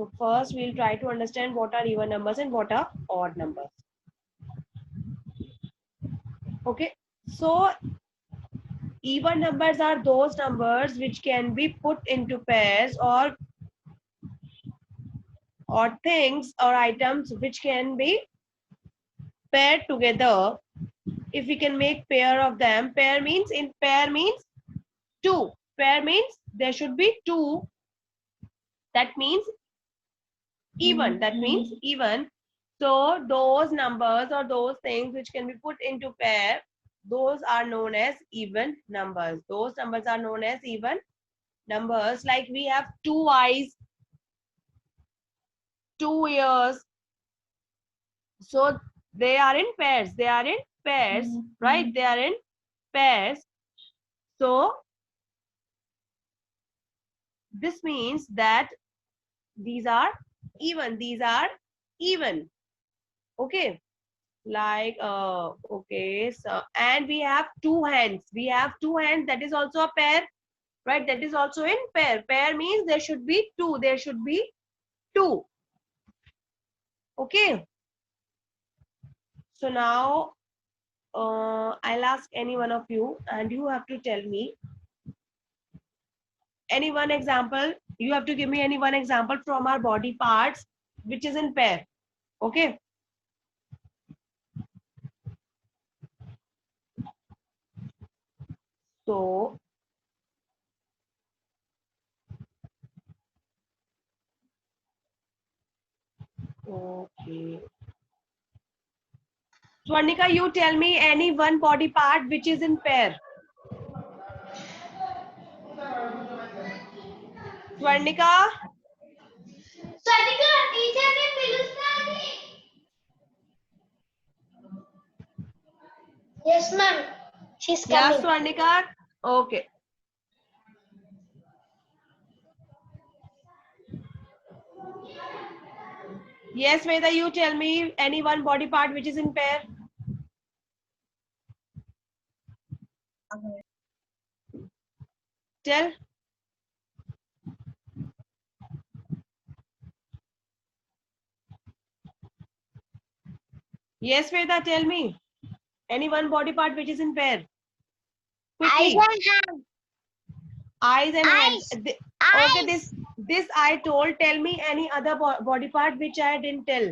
So first we'll try to understand what are even numbers and what are odd numbers. Okay, so even numbers are those numbers which can be put into pairs, or things or items which can be paired together. If we can make pair of them, pair means two. Pair means there should be two. That means even. That means even. So those numbers or those things which can be put into pair, those are known as even numbers. Those numbers are known as even numbers. Like we have 2 eyes, 2 ears. So they are in pairs. They are in pairs, right? They are in pairs. So this means that these are even. These are even. Okay. Like okay, so and we have 2 hands. We have 2 hands. That is also a pair, right? That is also in pair. Pair means there should be 2. There should be 2. Okay. So now I'll ask any one of you, and you have to tell me any one example. You have to give me any one example from our body parts which is in pair. Okay. So okay, Swarnika, you tell me any one body part which is in pair. Swarnika, teacher ని పిలుస్తాను. Yes, ma'am. She's yeah, coming. Swarnika. Okay. Yes, Veda, you tell me any one body part which is in pair. Tell. Yes, Veda, tell me any one body part which is in pair. Quickly. Eyes and hands. Eyes and hands. Eyes. Okay, Eyes. this I told. Tell me any other body part which I didn't tell.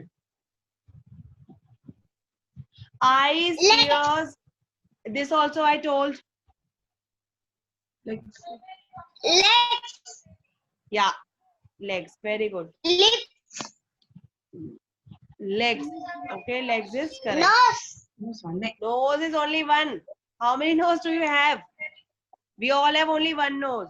Eyes, Legs. ears. This also I told. Legs. Yeah, legs. Very good. Lips. Legs. Okay, legs is correct. Nose. Nose is only one. How many nose do you have? We all have only one nose.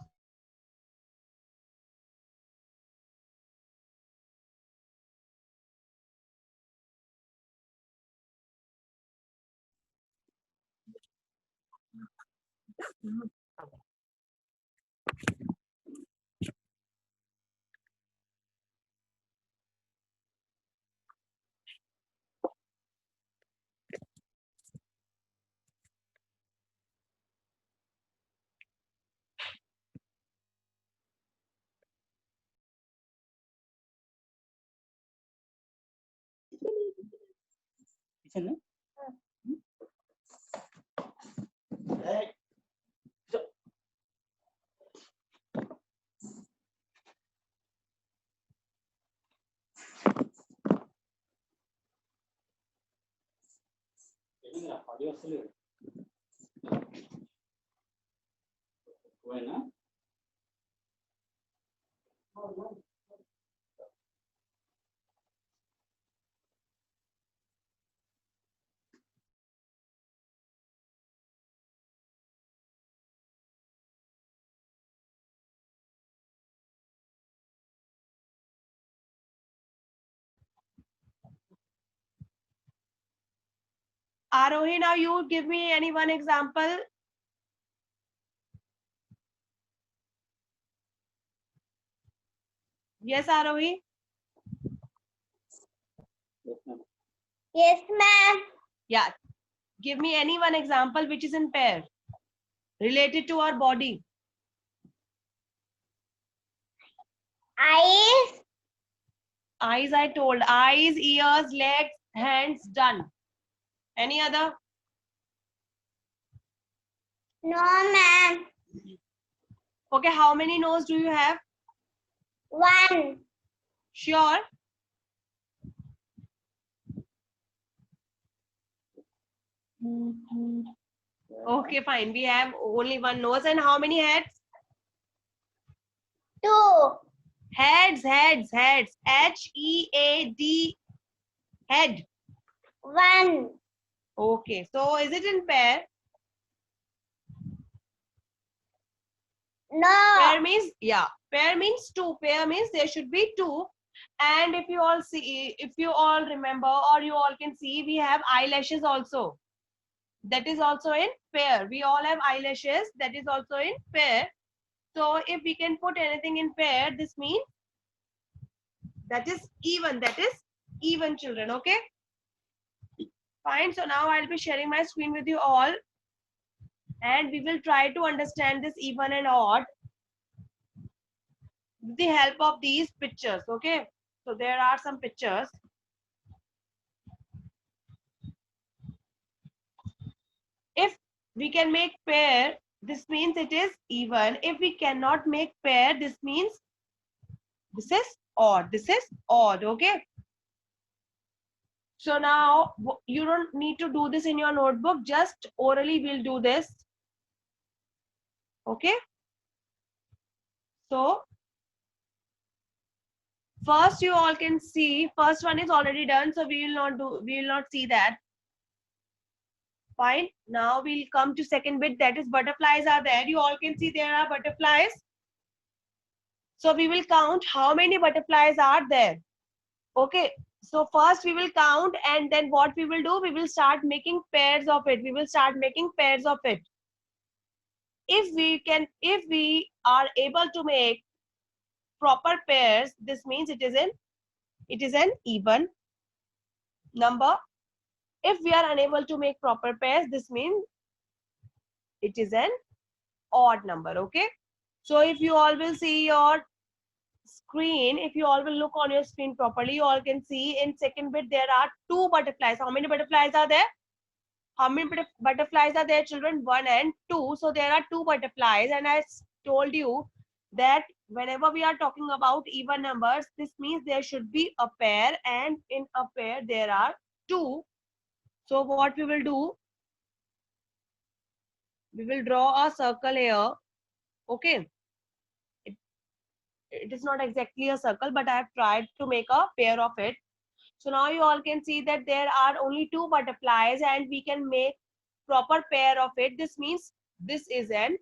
Arohi, now you give me any one example. Yes, Arohi. Yes, ma'am. Yeah. Give me any one example which is in pair related to our body. Eyes. Eyes, I told. Eyes, ears, legs, hands, done. Any other? No, ma'am. Okay, how many nose do you have? 1. Sure. Okay, fine. We have only one nose. And how many heads? 2. Heads, heads, heads. H-E-A-D. Head. 1. Okay, so is it in pair? No. Pair means, yeah, pair means two. Pair means there should be two. And if you all see, if you all remember or you all can see, we have eyelashes also. That is also in pair. We all have eyelashes. That is also in pair. So if we can put anything in pair, this means that is even. That is even, children. Okay. Fine. So now I'll be sharing my screen with you all. And we will try to understand this even and odd with the help of these pictures. Okay. So there are some pictures. If we can make pair, this means it is even. If we cannot make pair, this means this is odd. This is odd. Okay. So now you don't need to do this in your notebook. Just orally we'll do this. Okay. So first you all can see, first one is already done. So we will not see that. Fine. Now we'll come to second bit, that is butterflies are there. You all can see there are butterflies. So we will count how many butterflies are there. Okay. So first we will count, and then what we will do, we will start making pairs of it. We will start making pairs of it. If we are able to make proper pairs, this means it is an even number. If we are unable to make proper pairs, this means it is an odd number. Okay. So if you all will see your screen, if you all will look on your screen properly, you all can see in second bit there are 2 butterflies. How many butterflies are there? How many butterflies are there, children? 1 and 2. So there are 2 butterflies, and I told you that whenever we are talking about even numbers, this means there should be a pair, and in a pair there are 2. So what we will do, we will draw a circle here. Okay. It is not exactly a circle, but I have tried to make a pair of it. So now you all can see that there are only 2 butterflies, and we can make proper pair of it. This means this is an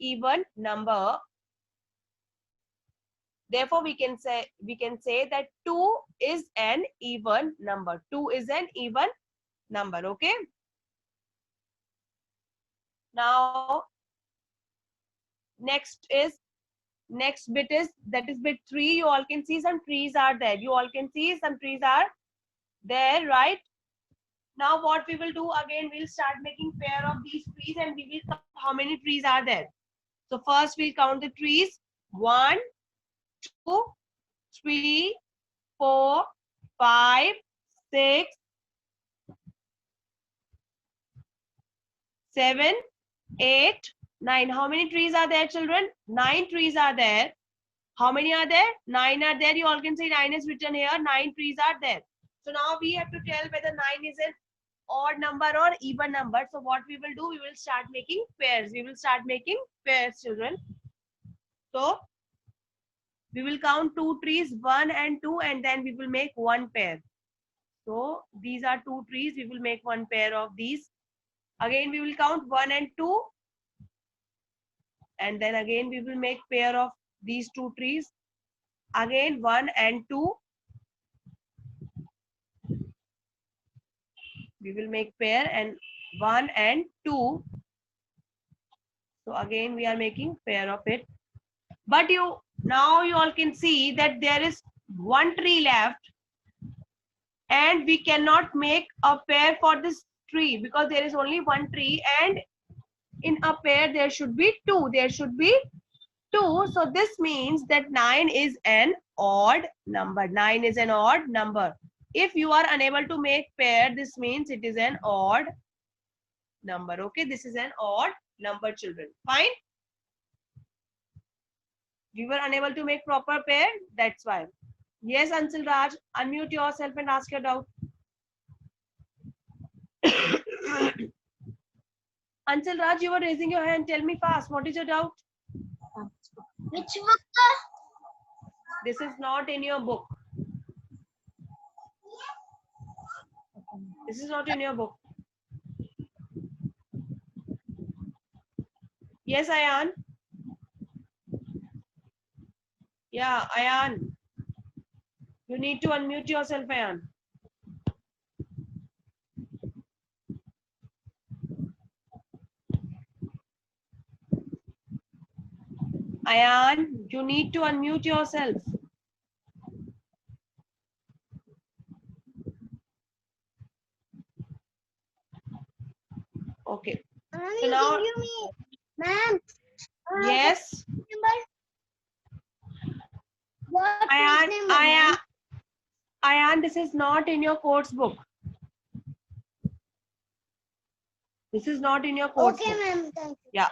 even number. Therefore, we can say that 2 is an even number. 2 is an even number. Okay. Now, next bit is, that is bit 3. You all can see some trees are there. You all can see some trees are there, right? Now what we will do, again we'll start making pair of these trees, and we will count how many trees are there. So first we'll count the trees. 1, 2, 3, 4, 5, 6, 7, 8, 9. How many trees are there, children? 9 trees are there. How many are there? 9 are there. You all can see 9 is written here. 9 trees are there. So now we have to tell whether 9 is an odd number or even number. So what we will do, we will start making pairs. We will start making pairs, children. So we will count 2 trees, 1 and 2, and then we will make 1 pair. So these are 2 trees. We will make 1 pair of these. Again, we will count 1 and 2. And then again, we will make pair of these 2 trees. Again, 1 and 2. We will make pair, and 1 and 2. So again, we are making pair of it. But now you all can see that there is 1 tree left, and we cannot make a pair for this tree because there is only 1 tree, and in a pair there should be 2. There should be 2. So this means that 9 is an odd number. 9 is an odd number. If you are unable to make pair, this means it is an odd number. Okay, this is an odd number, children. Fine. We were unable to make proper pair. That's why. Yes, Anshul Raj, unmute yourself and ask your doubt. Anshul Raj, you were raising your hand. Tell me fast. What is your doubt? Which book? This is not in your book. This is not in your book. Yes, Ayan. Yeah, Ayan. You need to unmute yourself, Ayan. Ayan, you need to unmute yourself. Okay. So now, Ma'am. yes, What Ayan, page number, Ayan, ma'am? Ayan, this is not in your course book. This is not in your course Okay, book. ma'am. Thank you. Yeah.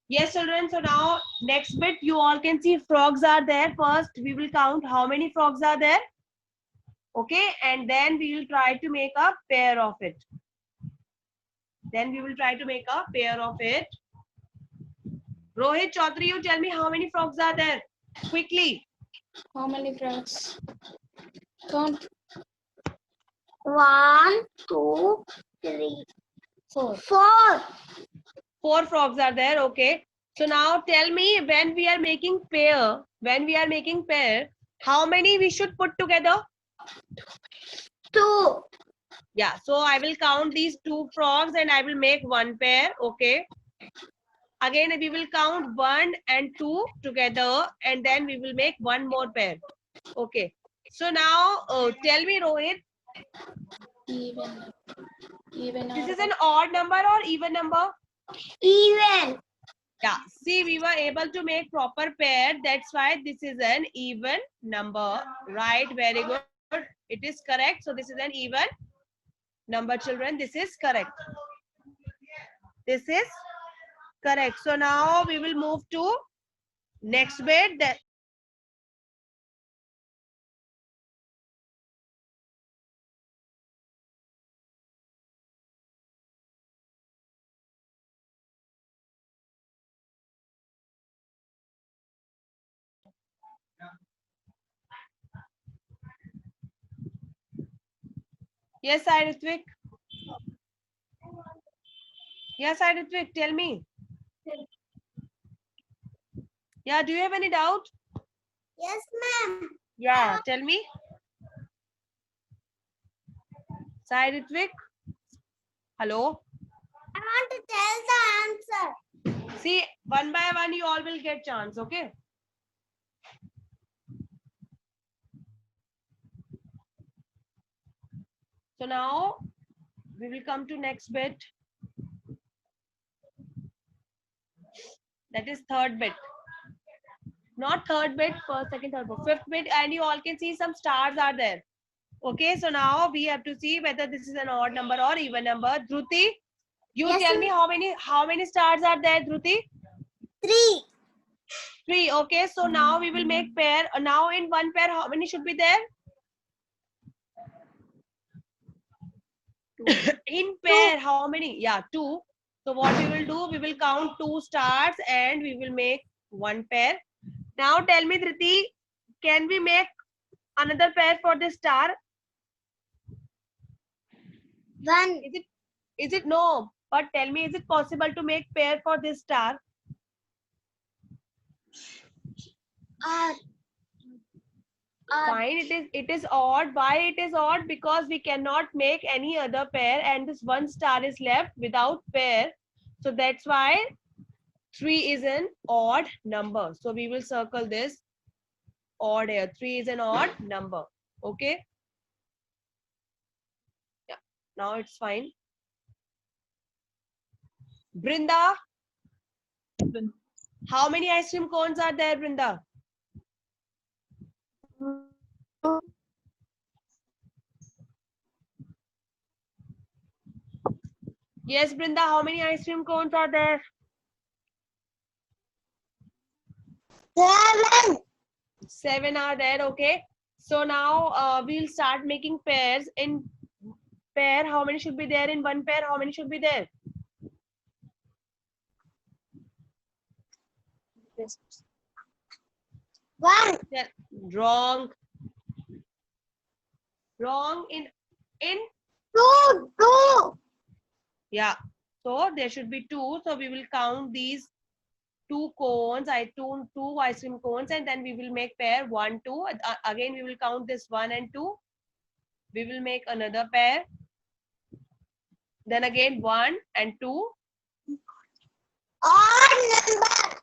Yes, children. So now, next bit, you all can see frogs are there. First, we will count how many frogs are there. Okay, and then we will try to make a pair of it. Then we will try to make a pair of it. Rohit Chaudhary, you tell me how many frogs are there? Quickly. How many frogs? Count. 1, 2, 3, 4. 4. 4 frogs are there. Okay. So now tell me when we are making pair, how many we should put together? 2. Yeah. So I will count these 2 frogs and I will make one pair. Okay. Again, we will count 1 and 2 together and then we will make one more pair. Okay. So now tell me, Rohit, Even. Even. this or is an odd number or even number? Even. Yeah, see, we were able to make proper pair. That's why this is an even number. Right, very good. It is correct. So this is an even number, children. This is correct. This is correct. So now we will move to next bit. That yes, I Ritvik. Yes, I Ritvik. Tell me. Yeah, do you have any doubt? Yes, ma'am. Yeah, tell me. Sai Ritvik. Hello. I want to tell the answer. See, one by one, you all will get chance. Okay. So now we will come to next bit. That is third bit. Not third bit, first, second, third, fourth, fifth bit, and you all can see some stars are there. Okay, so now we have to see whether this is an odd number or even number. Dhruti, you Yes, tell ma'am. me how many stars are there, Dhruti? 3. 3. Okay, so now we will make pair. Now in one pair, how many should be there? In pair, how many? Yeah, 2. So what we will do, we will count 2 stars and we will make one pair. Now tell me, Dhriti, can we make another pair for this star? 1. Is it no? But tell me, is it possible to make pair for this star? R. Fine, it is odd. Why it is odd? Because we cannot make any other pair and this one star is left without pair. So that's why 3 is an odd number. So we will circle this odd here. 3 is an odd number. Okay. Yeah. Now it's fine. Brinda. How many ice cream cones are there, Brinda? Yes, Brinda, how many ice cream cones are there? 7. 7 are there, okay. So now we'll start making pairs. In pair, how many should be there? In one pair, how many should be there? One. Yeah, wrong. Wrong. In Two. yeah. So there should be 2. So we will count these 2 cones. I two ice cream cones, and then we will make pair 1, 2. Again, we will count this 1 and 2. We will make another pair. Then again 1 and 2. Odd number.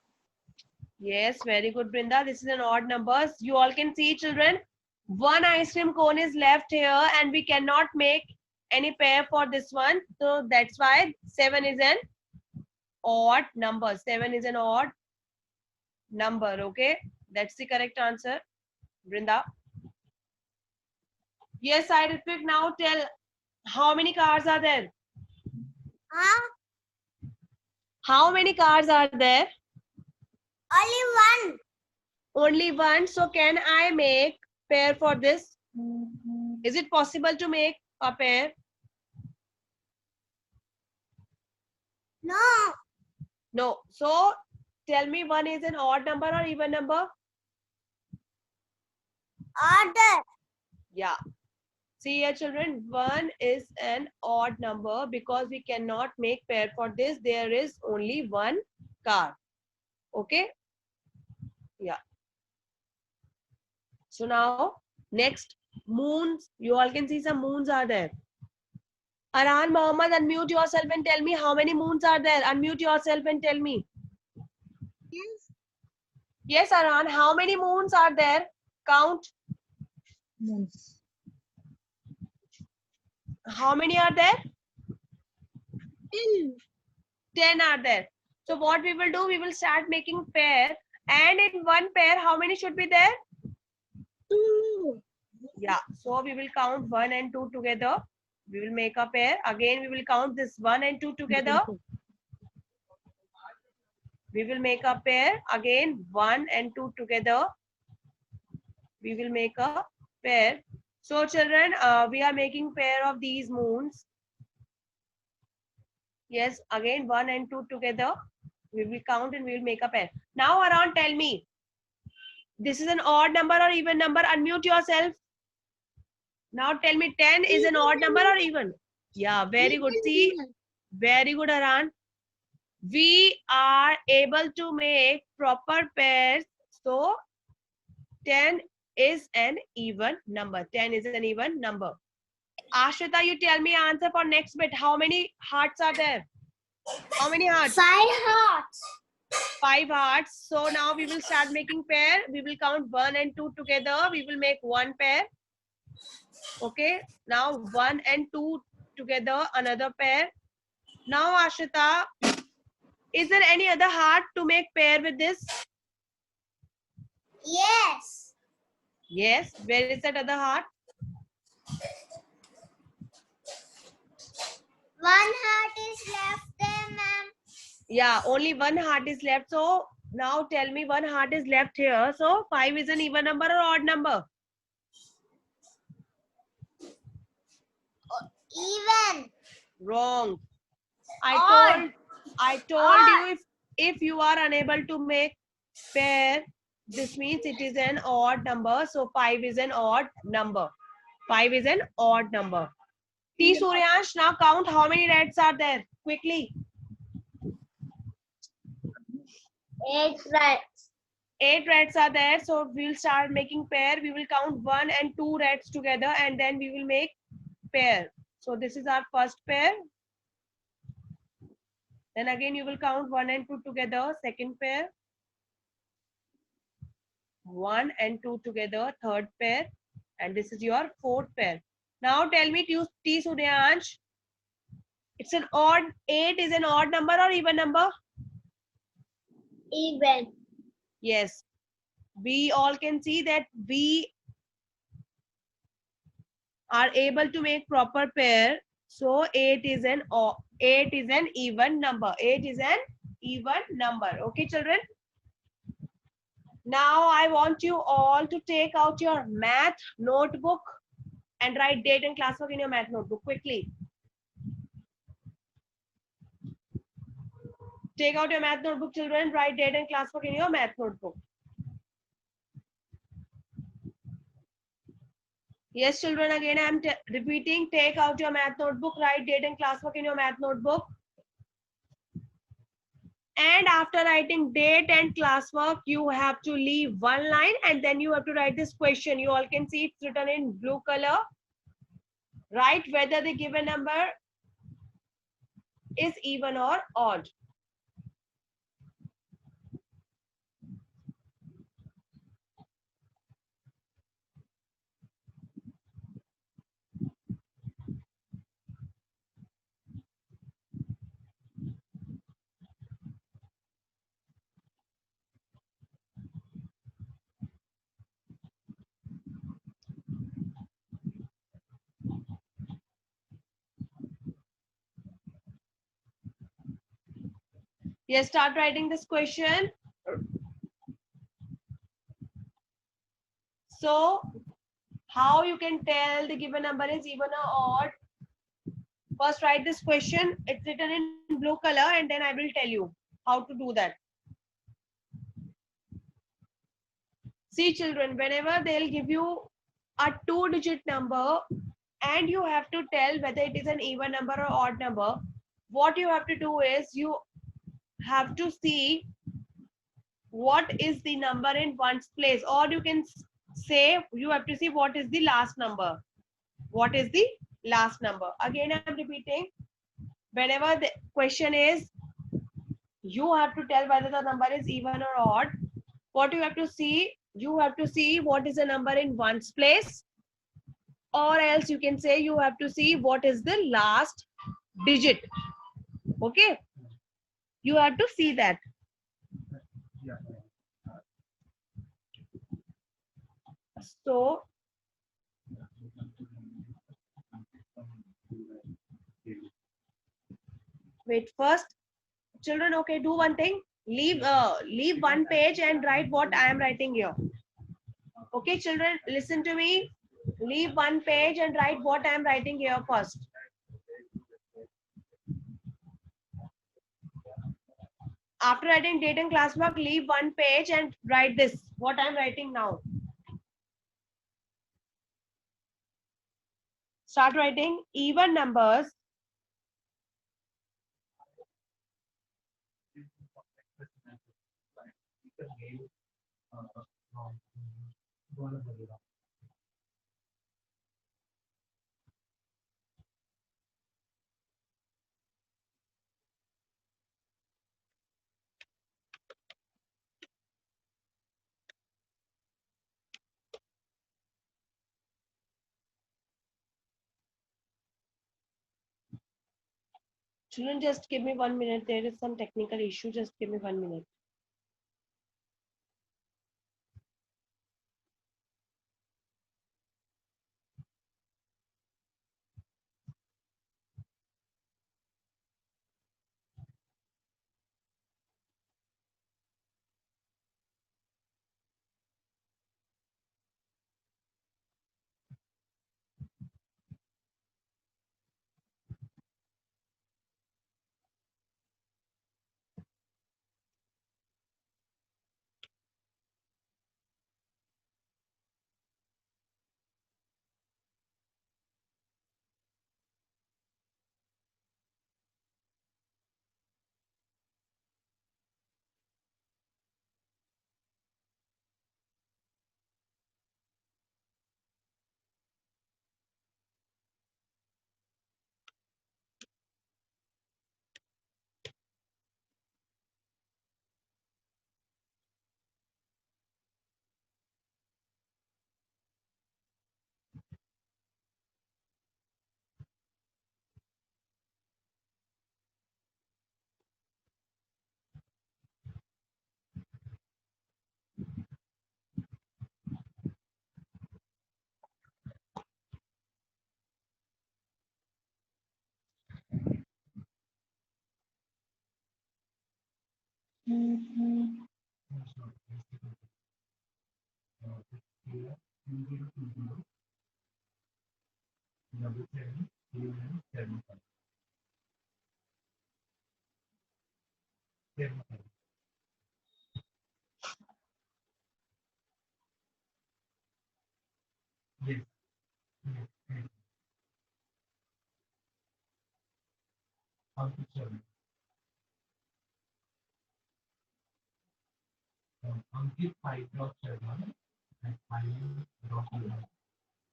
Yes, very good, Brinda. This is an odd number. You all can see, children. 1 ice cream cone is left here, and we cannot make any pair for this one. So that's why 7 is an odd number. 7 is an odd number. Okay, that's the correct answer, Brinda. Yes, I repeat. Now tell, how many cars are there? Huh? How many cars are there? Only one. Only one. So can I make pair for this? Is it possible to make a pair? No. No. So tell me, 1 is an odd number or even number? Order. Yeah. See here, children, 1 is an odd number because we cannot make pair for this. There is only one car. Okay. Yeah. So now next, moons. You all can see some moons are there. Arhan Mohammed, unmute yourself and tell me how many moons are there. Unmute yourself and tell me. Yes. Yes, Arhan, how many moons are there? Count. Moons. How many are there? 10. 10 are there. So what we will do, we will start making pair. And in one pair, how many should be there? 2. Yeah. So we will count 1 and 2 together. We will make a pair. Again, we will count this 1 and 2 together. We will make a pair. Again, 1 and 2 together. We will make a pair. So children, we are making pair of these moons. Yes, again 1 and 2 together. We will count and we will make a pair. Now Arhan, tell me, this is an odd number or even number? Unmute yourself. Now tell me, 10 is an odd number or even? Yeah, very good. See, very good, Arhan. We are able to make proper pairs. So 10 is an even number. 10 is an even number. Ashrita, you tell me answer for next bit. How many hearts are there? How many hearts? 5 hearts. 5 hearts. So now we will start making pair. We will count 1 and 2 together. We will make one pair. Okay. Now 1 and 2 together, another pair. Now Ashrita, is there any other heart to make pair with this? Yes. Yes. Where is that other heart? One heart is left there, ma'am. Yeah, only one heart is left. So now tell me, one heart is left here. So 5 is an even number or odd number? Even. Wrong. I Odd. told Odd. you, if you are unable to make pair, this means it is an odd number. So 5 is an odd number. 5 is an odd number. T. Suryansh, now count how many reds are there. Quickly. 8 reds. 8 reds are there. So we will start making pair. We will count 1 and 2 reds together and then we will make pair. So this is our first pair. Then again you will count 1 and 2 together, second pair. 1 and 2 together, third pair. And this is your fourth pair. Now tell me, T. Suryansh, it's an odd, 8 is an odd number or even number? Even. Yes. We all can see that we are able to make proper pair. So 8 is an even number. 8 is an even number. Okay, children. Now I want you all to take out your math notebook and write date and class work in your math notebook quickly. Take out your math notebook, children. Write date and class work in your math notebook. Yes, children, again I am repeating. Take out your math notebook. Write date and class work in your math notebook. And after writing date and classwork, you have to leave one line and then you have to write this question. You all can see it's written in blue color. Write whether the given number is even or odd. Yes, start writing this question. So, how you can tell the given number is even or odd? First, write this question. It's written in blue color, and then I will tell you how to do that. See, children, whenever they'll give you a 2-digit number and you have to tell whether it is an even number or odd number, what you have to do is you have to see what is the number in one's place, or you can say you have to see what is the last number. What is the last number? Again, I'm repeating. Whenever the question is, you have to tell whether the number is even or odd. What you have to see, you have to see what is the number in one's place, or else you can say you have to see what is the last digit. Okay, you have to see that. So wait, first, children, okay, do one thing. Leave one page and write what I am writing here. Okay, children, listen to me. Leave one page and write what I am writing here first. After writing date and classwork, leave one page and write this, what I am writing now. Start writing even numbers Children, just give me 1 minute. There is some technical issue. Just give me 1 minute.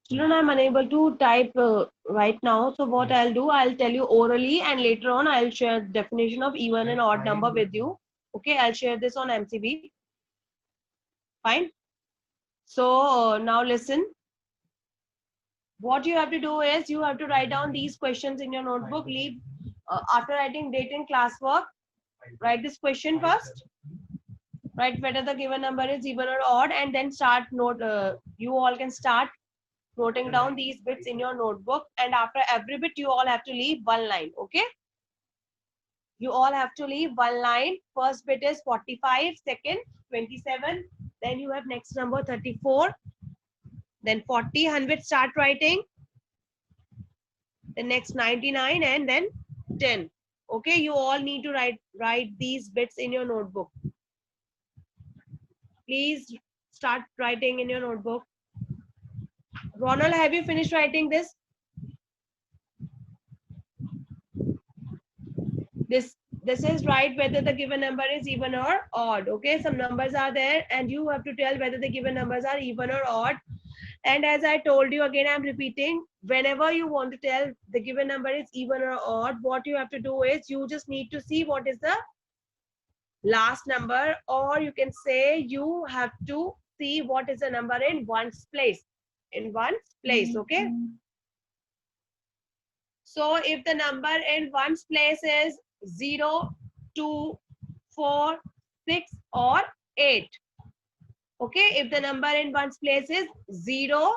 Children, I'm unable to type right now. So what I'll do, I'll tell you orally, and later on I'll share definition of even and odd number with you. Okay, I'll share this on MCB. Fine. So now listen. What you have to do is you have to write down these questions in your notebook. Leave after writing date and classwork. Write this question first. Write whether the given number is even or odd, and then start note. You all can start noting down these bits in your notebook, and after every bit you all have to leave one line. Okay, you all have to leave one line. First bit is 45, second 27, then you have next number 34, then 40, 100 start writing, the next 99, and then 10. Okay, you all need to write these bits in your notebook. Please start writing in your notebook. Ronald, have you finished writing this? This is right whether the given number is even or odd. Okay, some numbers are there and you have to tell whether the given numbers are even or odd. And as I told you, again I'm repeating, whenever you want to tell the given number is even or odd, what you have to do is you just need to see what is the last number, or you can say you have to see what is the number in ones place. In ones place. Okay, so if the number in ones place is 0, 2, 4, 6 or 8. Okay, if the number in ones place is 0,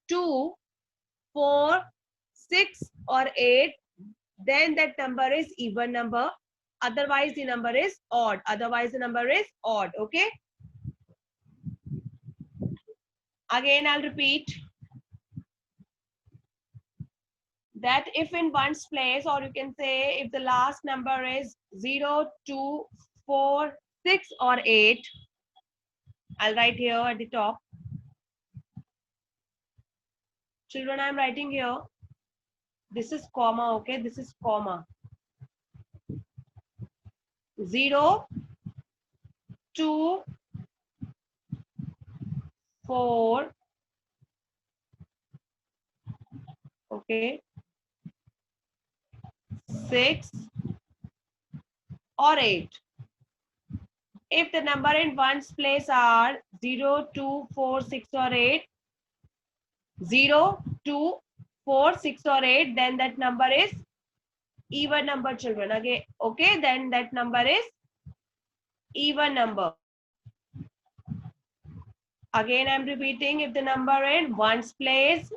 2, 4, 6 or 8, then that number is even number. Otherwise the number is odd. Otherwise the number is odd. Okay, again I'll repeat that if in ones place, or you can say if the last number is 0, 2, 4, 6 or 8, I'll write here at the top. Children, I'm writing here. This is comma, okay? This is comma. 0, 2, 4, okay, 6 or 8. If the number in ones place are 0, 2, 4, 6 or 8, 0, 2, 4, 6 or 8, then that number is even number, children. Again, okay, then that number is even number. Again, I'm repeating, if the number in ones place,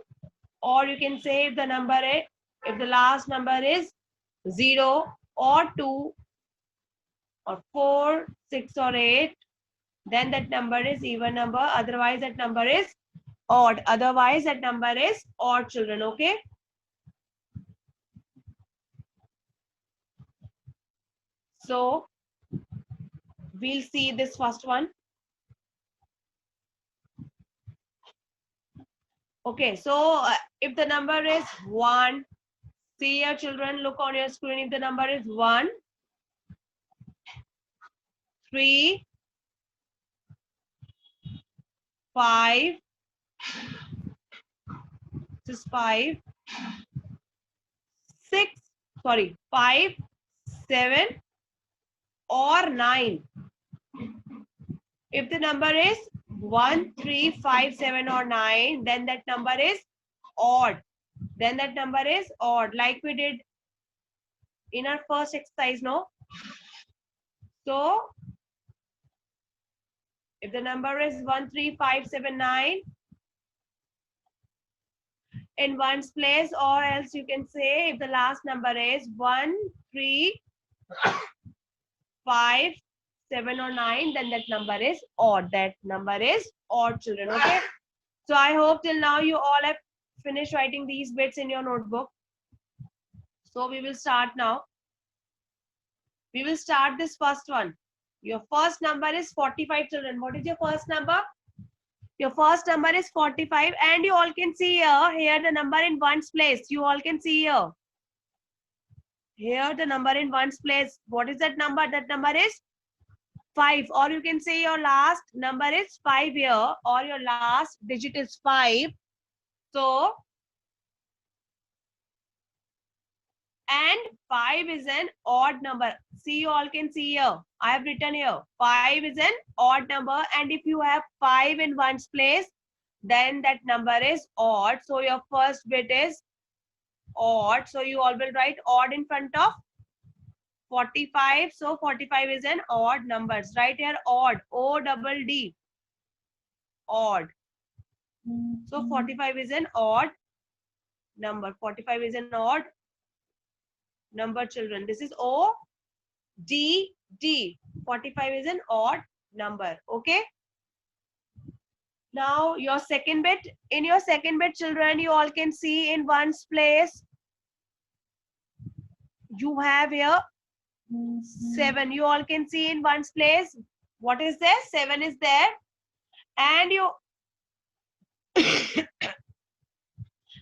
or you can say if the number is, if the last number is 0 or 2 or 4, 6 or 8, then that number is even number. Otherwise that number is odd. Otherwise that number is odd, children. Okay, so we'll see this first one. Okay, so if the number is 1, see your children, look on your screen. If the number is 1, 3, 5, this is 5, 6, sorry, 5, 7 or 9. If the number is 1, 3, 5, 7 or 9, then that number is odd. Then that number is odd, like we did in our first exercise, no? So if the number is 1, 3, 5, 7, 9 in ones place, or else you can say if the last number is 1, 3, 5, 7 or 9, then that number is odd. That number is odd, children. Okay. So I hope till now you all have finished writing these bits in your notebook. So we will start now. We will start this first one. Your first number is 45, children. What is your first number? Your first number is 45, and you all can see here the number in ones place. You all can see here. Here the number in ones place. What is that number? That number is 5. Or you can say your last number is 5 here, or your last digit is 5. So, and 5 is an odd number. See, you all can see here. I have written here. 5 is an odd number, and if you have 5 in ones place, then that number is odd. So your first bit is odd. So you all will write odd in front of 45. So 45 is an odd number. Right here, odd. O-double-D. Odd. So 45 is an odd number. 45 is an odd number, children. This is O-D-D. 45 is an odd number. Okay. Now your second bit. In your second bit, children, you all can see in ones place, you have here 7. You all can see in ones place. What is there? 7 is there. And you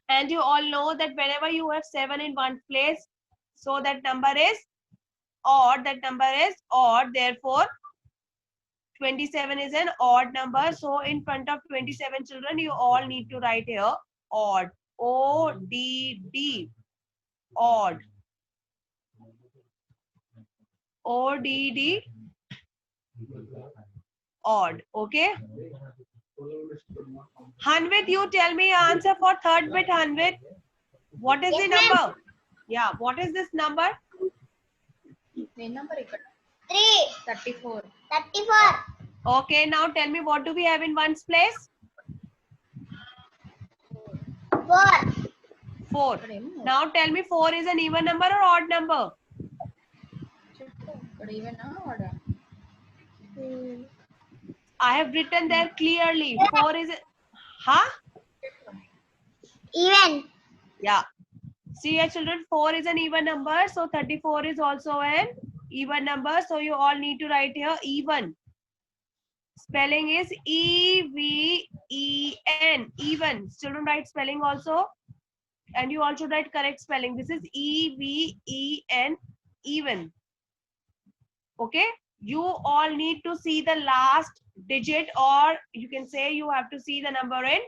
and you all know that whenever you have 7 in one place, so that number is odd. That number is odd. Therefore, 27 is an odd number. So in front of 27, children, you all need to write here odd. O-D-D. Odd. O-D-D. Odd. Okay. Hanvit, you tell me answer for third bit, Hanvit. What is the number? Yeah, what is this number? The number is 3. 34. 34. Okay, now tell me what do we have in ones place? 4. 4. Now tell me 4 is an even number or odd number? Even order. I have written there clearly. 4 is, huh? Even. Yeah. See here, children, 4 is an even number. So 34 is also an even number. So you all need to write here even. Spelling is E-V-E-N. Even. Children write spelling also. And you all should write correct spelling. This is E-V-E-N. Even. Okay. You all need to see the last digit, or you can say you have to see the number in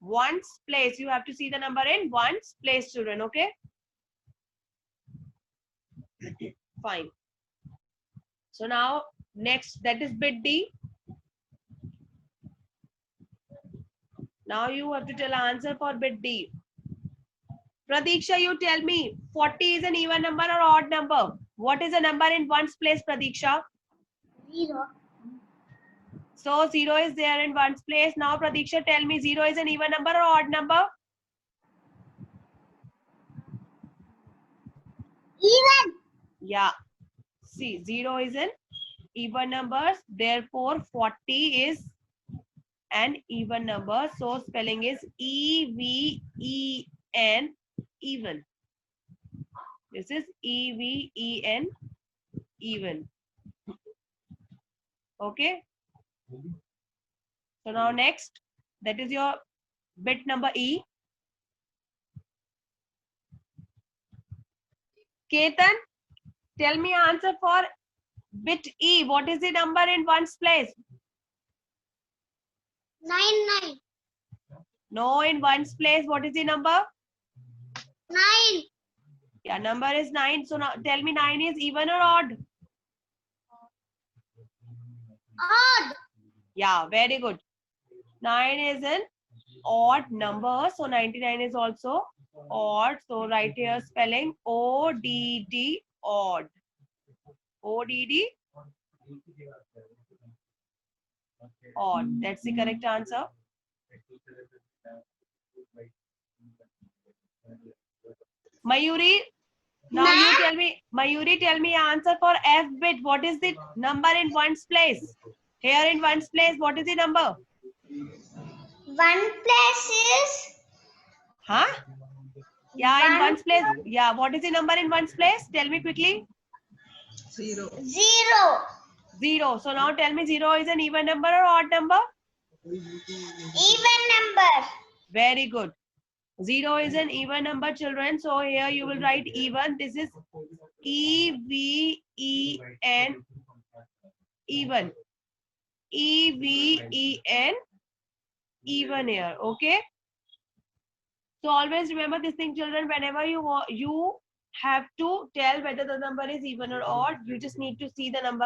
ones place. You have to see the number in ones place, children. Okay. Fine. So now next, that is bit D. Now you have to tell answer for bit D. Pradiksha, you tell me 40 is an even number or odd number? What is a number in ones place, Pradiksha? 0. So 0 is there in ones place. Now Pradiksha, tell me 0 is an even number or odd number? Even. Yeah. See, 0 is an even number. Therefore, 40 is an even number. So spelling is E-V-E-N, even. This is E-V-E-N, even. Okay. So now next, that is your bit number E. Ketan, tell me answer for bit E. What is the number in ones place? 9. 9. No, in ones place, what is the number? 9. Yeah, number is 9. So now tell me 9 is even or odd? Odd. Yeah, very good. 9 is an odd number. So 99 is also odd. So write here spelling O-D-D, odd. O-D-D, odd. That's the correct answer. Mayuri, Now you Ma'am? tell me, Mayuri, tell me answer for F bit. What is the number in ones place? Here in ones place, what is the number? 1 plus is Huh? Yeah, in 1 ones place. Yeah, what is the number in ones place? Tell me quickly. 0. 0. So now tell me 0 is an even number or odd number? Even number. Very good. 0 is an even number, children. So here you will write even. This is E-V-E-N. Even. E-V-E-N. Even here. Okay. So always remember this thing, children. Whenever you have to tell whether the number is even or odd, you just need to see the number.